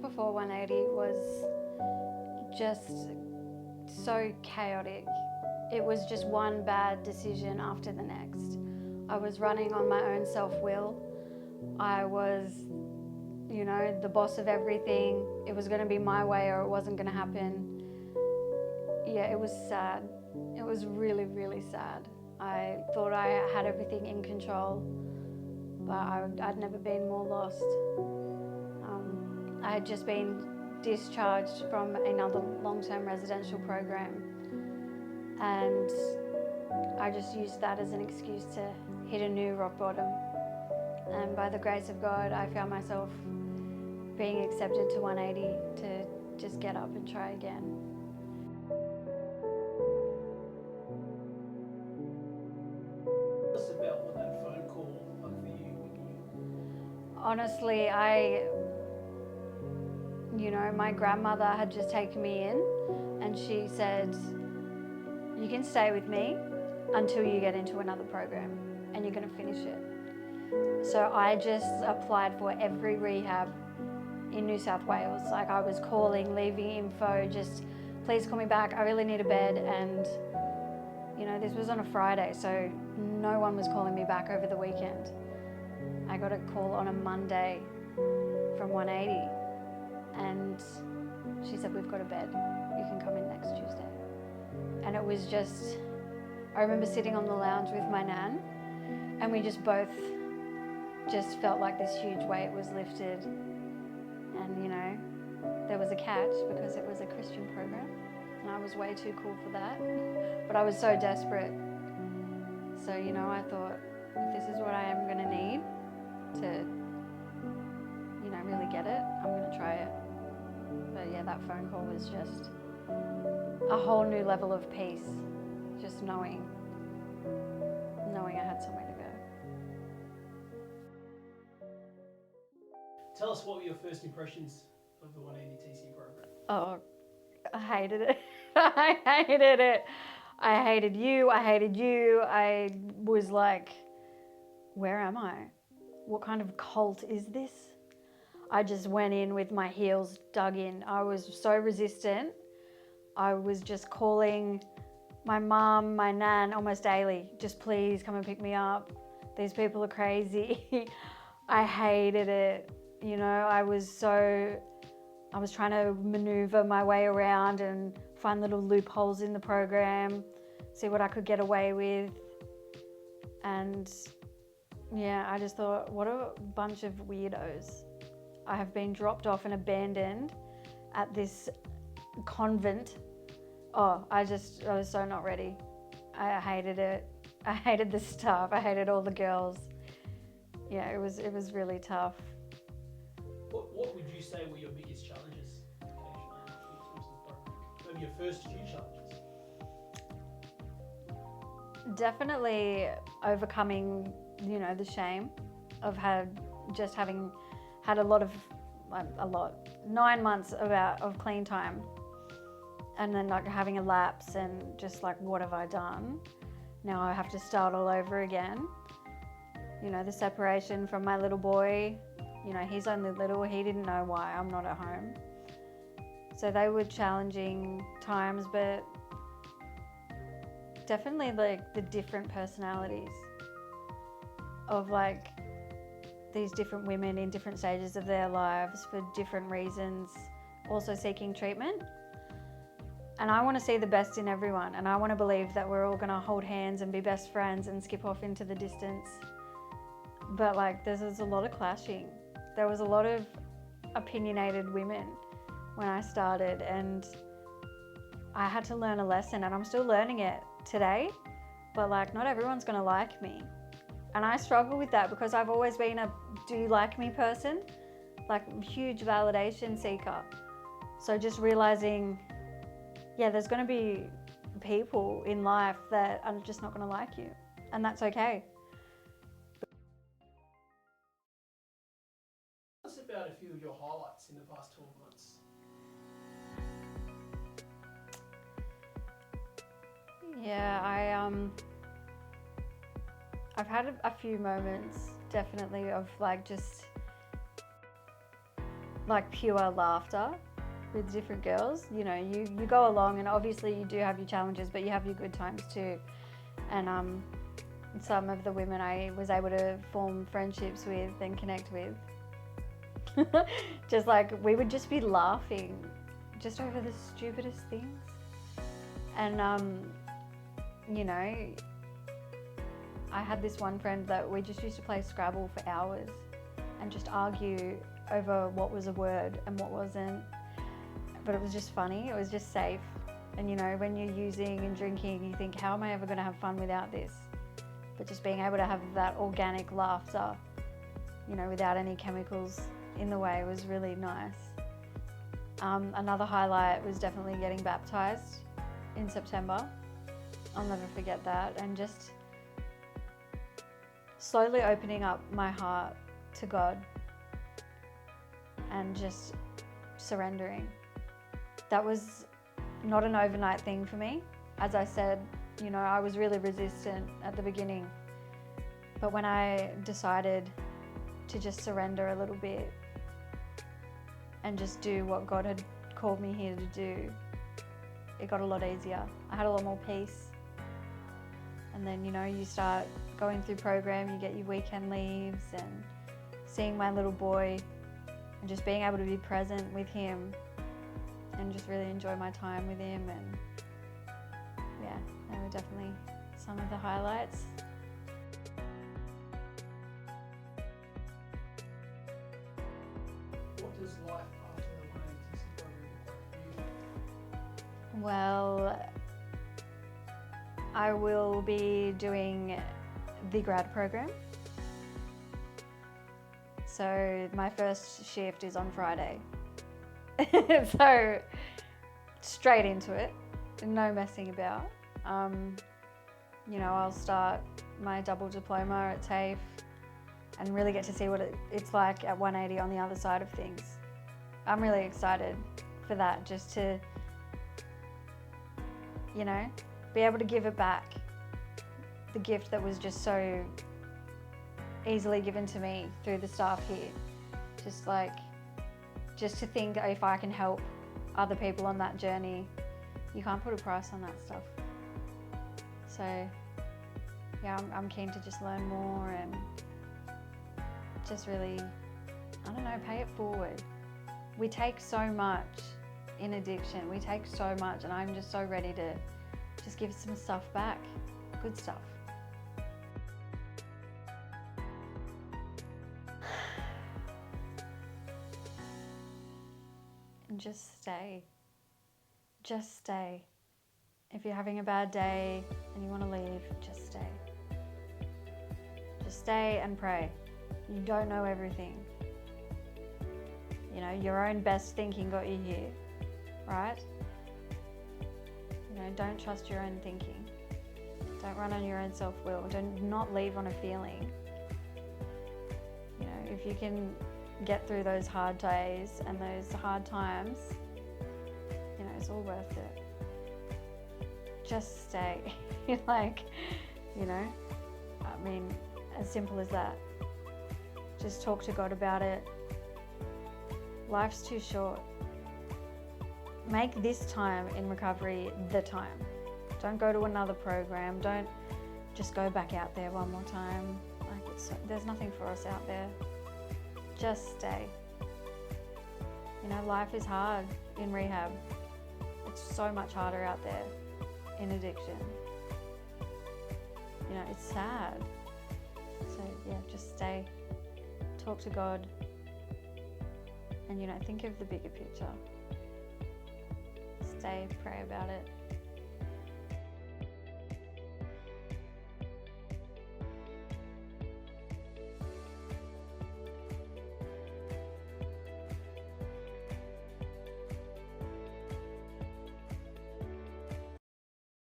before 180 was just so chaotic. It was just one bad decision after the next. I was running on my own self-will. I was, you know, the boss of everything. It was going to be my way or it wasn't going to happen. Yeah, it was sad. It was really, really sad. I thought I had everything in control, but I'd never been more lost. I had just been discharged from another long-term residential program, and I just used that as an excuse to hit a new rock bottom. And by the grace of God, I found myself being accepted to 180 to just get up and try again. Tell us about what that phone call like for you. Honestly, my grandmother had just taken me in and she said, you can stay with me until you get into another program and you're going to finish it. So I just applied for every rehab in New South Wales. Like, I was calling, leaving info, just please call me back, I really need a bed. And you know, this was on a Friday, so no one was calling me back over the weekend. I got a call on a Monday from 180 and she said, we've got a bed, you can come in next Tuesday. And it was just, I remember sitting on the lounge with my nan and we just both just felt like this huge weight was lifted. And you know, there was a catch because it was a Christian program and I was way too cool for that, but I was so desperate. So, you know, I thought, if this is what I am gonna need to, you know, really get it, I'm gonna try it. But yeah, that phone call was just a whole new level of peace, just knowing I had somewhere to go. Tell us, what were your first impressions of the 180TC program? Oh, I hated it. I hated it. I hated you. I was like, where am I? What kind of cult is this? I just went in with my heels dug in. I was so resistant. I was just calling my mum, my nan almost daily, just please come and pick me up. These people are crazy. I hated it. You know, I was trying to maneuver my way around and find little loopholes in the program, see what I could get away with. And yeah, I just thought, what a bunch of weirdos. I have been dropped off and abandoned at this convent. Oh, I was so not ready. I hated it. I hated the staff. I hated all the girls. Yeah, it was really tough. What would you say were your biggest challenges, Caisha, in terms of the program? Maybe your first few challenges? Definitely overcoming, you know, the shame of having had a lot, 9 months of clean time, and then like having a lapse and just like, what have I done? Now I have to start all over again. You know, the separation from my little boy, you know, he's only little, he didn't know why I'm not at home. So they were challenging times, but definitely like the different personalities of like these different women in different stages of their lives for different reasons, also seeking treatment. And I want to see the best in everyone, and I want to believe that we're all going to hold hands and be best friends and skip off into the distance. But like, there's a lot of clashing. There was a lot of opinionated women when I started, and I had to learn a lesson, and I'm still learning it today. But like, not everyone's going to like me. And I struggle with that because I've always been a do you like me person, like huge validation seeker. So just realizing, yeah, there's going to be people in life that are just not going to like you, and that's okay. Tell us about a few of your highlights in the past 12 months. Yeah, I've had a few moments, definitely, of like just like pure laughter with different girls. You know, you go along and obviously you do have your challenges, but you have your good times too. And some of the women I was able to form friendships with and connect with. Just like we would just be laughing just over the stupidest things. And you know, I had this one friend that we just used to play Scrabble for hours and just argue over what was a word and what wasn't. But it was just funny, it was just safe. And you know, when you're using and drinking, you think, how am I ever going to have fun without this? But just being able to have that organic laughter, you know, without any chemicals in the way was really nice. Another highlight was definitely getting baptized in September. I'll never forget that. And just slowly opening up my heart to God and just surrendering. That was not an overnight thing for me. As I said, you know, I was really resistant at the beginning. But when I decided to just surrender a little bit and just do what God had called me here to do, it got a lot easier. I had a lot more peace. And then, you know, you start going through program, you get your weekend leaves and seeing my little boy and just being able to be present with him and just really enjoy my time with him. And yeah, they were definitely some of the highlights. What does life after the 180TC program look like for you? Well, I will be doing the grad program. So my first shift is on Friday. So straight into it, no messing about. You know, I'll start my double diploma at TAFE and really get to see what it's like at 180 on the other side of things. I'm really excited for that, just to, you know, be able to give it back. The gift that was just so easily given to me through the staff here. Just to think if I can help other people on that journey, you can't put a price on that stuff. So yeah, I'm keen to just learn more and just really, I don't know, pay it forward. We take so much in addiction, we take so much, and I'm just so ready to just give some stuff back, good stuff. And just stay. Just stay. If you're having a bad day and you want to leave, just stay. Just stay and pray. You don't know everything. You know, your own best thinking got you here, right? You know, don't trust your own thinking. Don't run on your own self-will. Do not leave on a feeling. You know, if you can get through those hard days and those hard times, you know, it's all worth it. Just stay. Like, you know, I mean, as simple as that. Just talk to God about it. Life's too short. Make this time in recovery the time. Don't go to another program. Don't just go back out there one more time. Like, there's nothing for us out there. Just stay. You know, life is hard in rehab. It's so much harder out there in addiction. You know, it's sad. So yeah, just stay. Talk to God. And, you know, think of the bigger picture. Stay, pray about it.